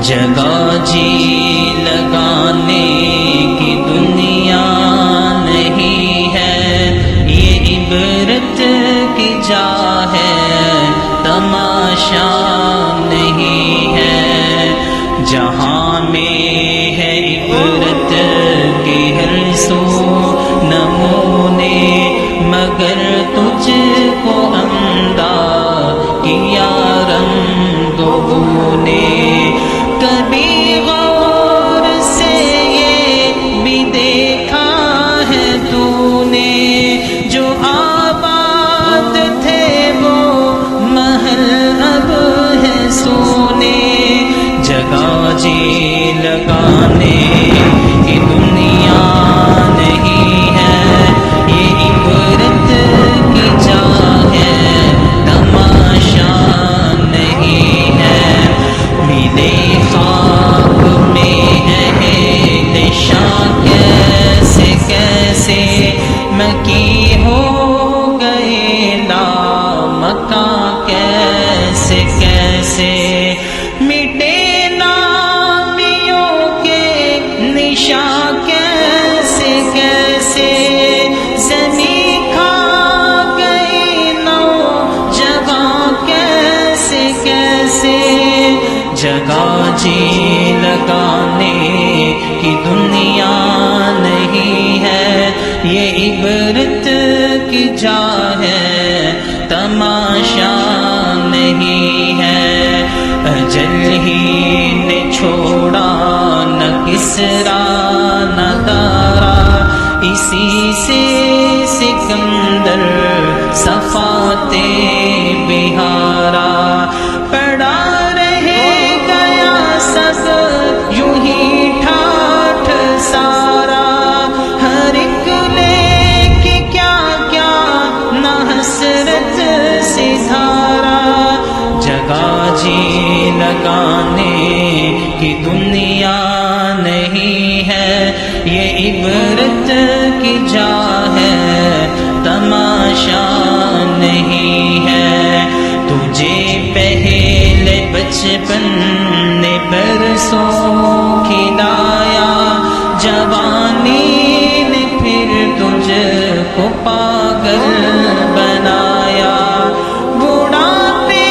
جگہ جی لگانے کی دنیا نہیں ہے، یہ عبرت کی جا ہے، تماشا نہیں ہے۔ جہاں میں ہے عبرت کے ہر سو نمونے، مگر تجھ کو اندھا کیا رنگوں نے۔ کبھی غور سے یہ بھی دیکھا ہے تو نے، جو آباد تھے وہ محل اب ہے سونے۔ جگہ جی لگانے کی دنیا نہیں ہے، یہ عبرت کی جا ہے، تماشا نہیں ہے۔ ملے خاک میں اہل شاہ کیسے کیسے، مکی ہو گئے لامکاں کیسے کیسے۔ مٹے نامیوں کے نشاں کیسے کیسے، زمین کھا گئی نوجواں کیسے کیسے۔ جگہ جی لگانے کی دنیا نہیں ہے، یہ عبرت کی جا ہے، تماشا نہیں ہے۔ اجل ہی نے چھوڑا نہ کسرا نہ دارا، اسی سے سکندر صفاتے بہارا۔ پڑا یوں ہی ٹھاٹھ سارا، ہر ایک لے کے کیا کیا نہ حسرت سے دھارا۔ جگہ جی لگانے کی دنیا نہیں ہے، یہ عبرت کی جا ہے، تماشا نہیں ہے۔ تجھے پہلے بچپن نے برسوں کھلایا، جوانی نے پھر تجھ کو پاگل بنایا، بڑھاپے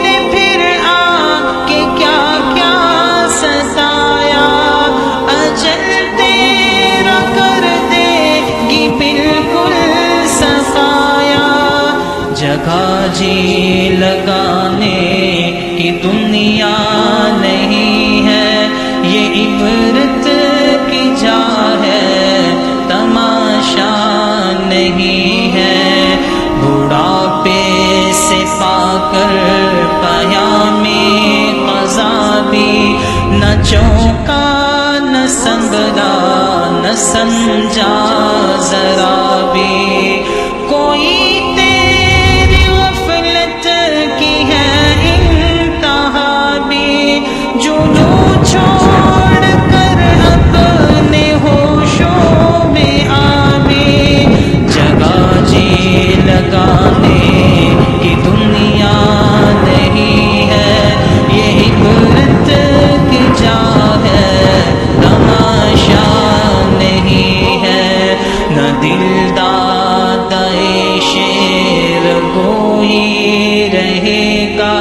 نے پھر آ کے کیا کیا ستایا۔ اجل تیرا کر دے گی بالکل صفایا۔ جگہ جی لگانے کی دنیا نہیں ہے، یہ عبرت کی جا ہے، تماشا نہیں ہے۔ بڑھاپے سے پا کر پیام قضا بھی، نہ چونکا نہ سنبھلا نہ سمجھا ذرا بھی۔ کوئی تیری غفلت کی ہے انتہا بھی، جنوں چھوڑ کر اپنے ہوشوں میں آ بھی۔ جگہ جی لگانے کی دنیا نہیں ہے، یہ عبرت کی جا ہے، تماشا نہیں ہے۔ نہ دل دادہ شعر کوئی رہے گا،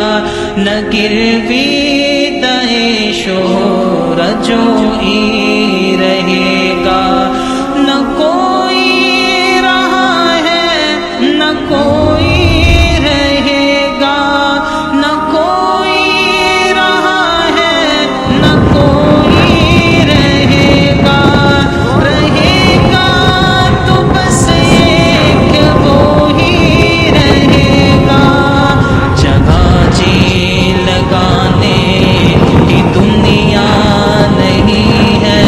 نہ گروی دے شور جوئی رہے گا۔ نہ کوئی رہا ہے نہ کوئی رہے گا، نہ کوئی رہا ہے نہ کوئی رہے گا۔ رہے گا تو بس ایک وہی رہے گا۔ جگہ جی لگانے کی دنیا نہیں ہے،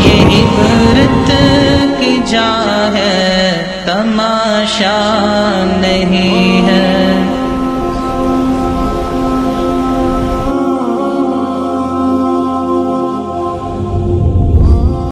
یہ عبرت کی جا ہے، تماشا نہیں ہے۔